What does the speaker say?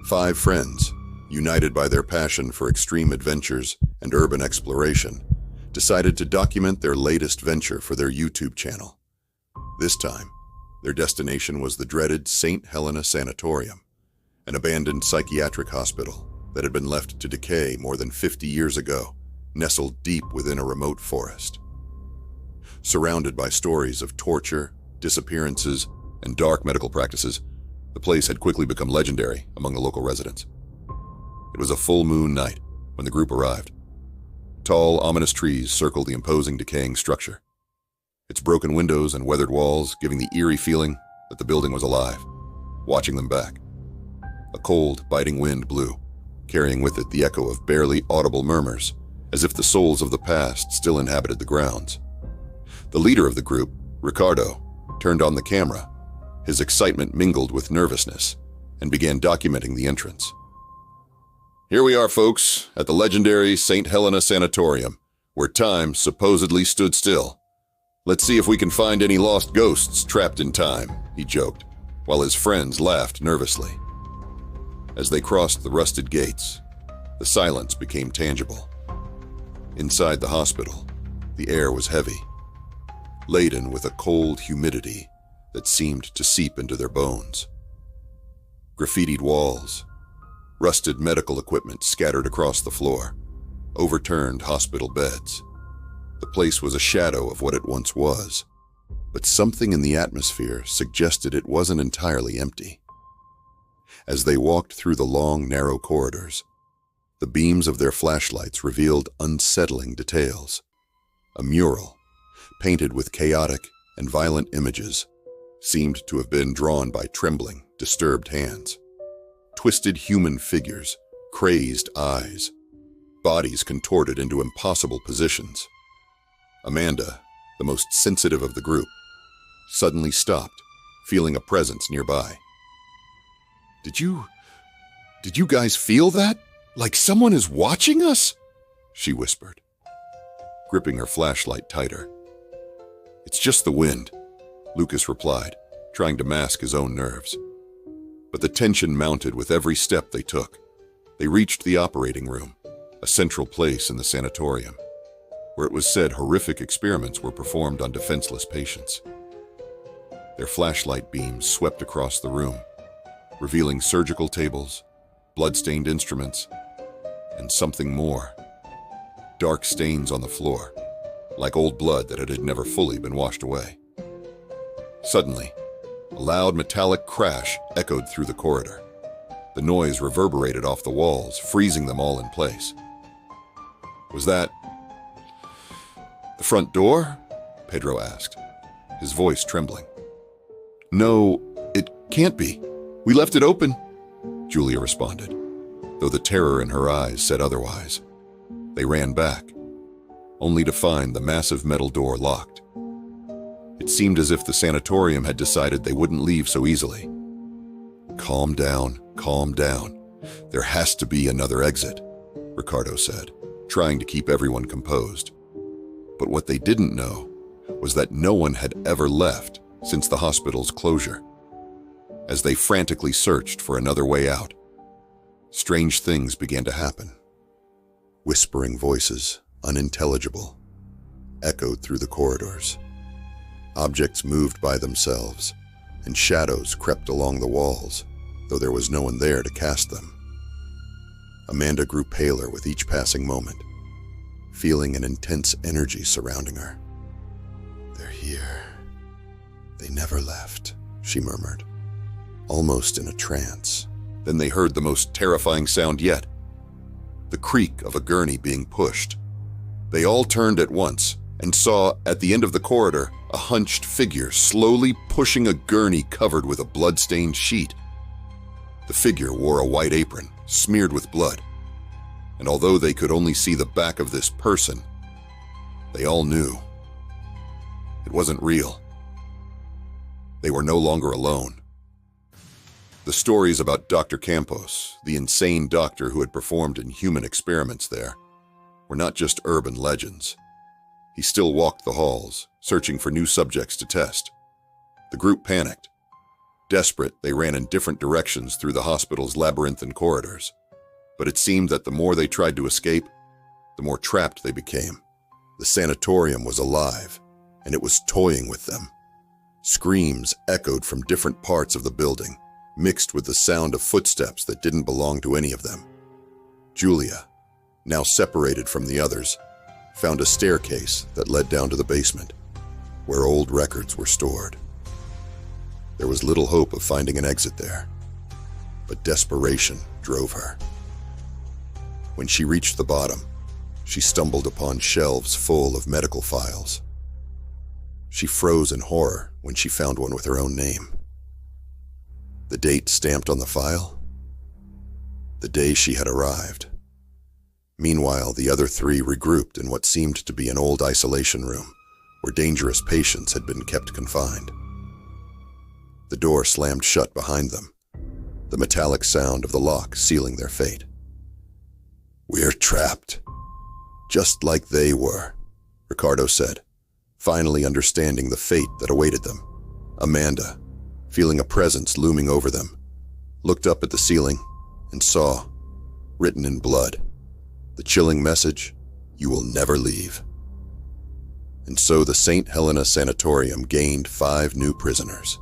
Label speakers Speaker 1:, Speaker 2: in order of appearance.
Speaker 1: Five friends, united by their passion for extreme adventures and urban exploration, decided to document their latest venture for their YouTube channel. This time, their destination was the dreaded St. Helena Sanatorium, an abandoned psychiatric hospital that had been left to decay more than 50 years ago, nestled deep within a remote forest. Surrounded by stories of torture, disappearances, and dark medical practices, the place had quickly become legendary among the local residents. It was a full moon night when the group arrived. Tall, ominous trees circled the imposing, decaying structure, its broken windows and weathered walls giving the eerie feeling that the building was alive, watching them back. A cold, biting wind blew, carrying with it the echo of barely audible murmurs, as if the souls of the past still inhabited the grounds. The leader of the group, Ricardo, turned on the camera. His excitement mingled with nervousness and began documenting the entrance. Here we are, folks, at the legendary St. Helena Sanatorium, where time supposedly stood still. Let's see if we can find any lost ghosts trapped in time, he joked, while his friends laughed nervously. As they crossed the rusted gates, the silence became tangible. Inside the hospital, the air was heavy, laden with a cold humidity that seemed to seep into their bones. Graffitied walls, rusted medical equipment scattered across the floor, overturned hospital beds. The place was a shadow of what it once was, but something in the atmosphere suggested it wasn't entirely empty. As they walked through the long, narrow corridors, the beams of their flashlights revealed unsettling details. A mural, painted with chaotic and violent images, seemed to have been drawn by trembling, disturbed hands. Twisted human figures, crazed eyes, bodies contorted into impossible positions. Amanda, the most sensitive of the group, suddenly stopped, feeling a presence nearby. Did you guys feel that? Like someone is watching us? She whispered, gripping her flashlight tighter. It's just the wind, Lucas replied, trying to mask his own nerves. But the tension mounted with every step they took. They reached the operating room, a central place in the sanatorium, where it was said horrific experiments were performed on defenseless patients. Their flashlight beams swept across the room, revealing surgical tables, blood-stained instruments, and something more. Dark stains on the floor, like old blood that had never fully been washed away. Suddenly, a loud metallic crash echoed through the corridor. The noise reverberated off the walls, freezing them all in place. Was that the front door? Pedro asked, his voice trembling. No, it can't be. We left it open, Julia responded, though the terror in her eyes said otherwise. They ran back, only to find the massive metal door locked. It seemed as if the sanatorium had decided they wouldn't leave so easily. Calm down, calm down. There has to be another exit, Ricardo said, trying to keep everyone composed. But what they didn't know was that no one had ever left since the hospital's closure. As they frantically searched for another way out, strange things began to happen. Whispering voices, unintelligible, echoed through the corridors. Objects moved by themselves, and shadows crept along the walls, though there was no one there to cast them. Amanda grew paler with each passing moment, feeling an intense energy surrounding her. They're here. They never left, she murmured, almost in a trance. Then they heard the most terrifying sound yet, the creak of a gurney being pushed. They all turned at once and saw, at the end of the corridor, a hunched figure slowly pushing a gurney covered with a blood-stained sheet. The figure wore a white apron, smeared with blood, and although they could only see the back of this person, they all knew it wasn't real. They were no longer alone. The stories about Dr. Campos, the insane doctor who had performed inhuman experiments there, were not just urban legends. He still walked the halls, searching for new subjects to test. The group panicked, Desperate, they ran in different directions through the hospital's labyrinthine corridors. But it seemed that the more they tried to escape, the more trapped they became. The sanatorium was alive, and it was toying with them. Screams echoed from different parts of the building, mixed with the sound of footsteps that didn't belong to any of them. Julia, now separated from the others, found a staircase that led down to the basement, where old records were stored. There was little hope of finding an exit there, but desperation drove her. When she reached the bottom, she stumbled upon shelves full of medical files. She froze in horror when she found one with her own name. The date stamped on the file? The day she had arrived. Meanwhile, the other three regrouped in what seemed to be an old isolation room, where dangerous patients had been kept confined. The door slammed shut behind them, the metallic sound of the lock sealing their fate. "We're trapped, just like they were," Ricardo said, finally understanding the fate that awaited them. Amanda, feeling a presence looming over them, looked up at the ceiling and saw, written in blood, the chilling message, "You will never leave." And so the St. Helena Sanatorium gained 5 new prisoners.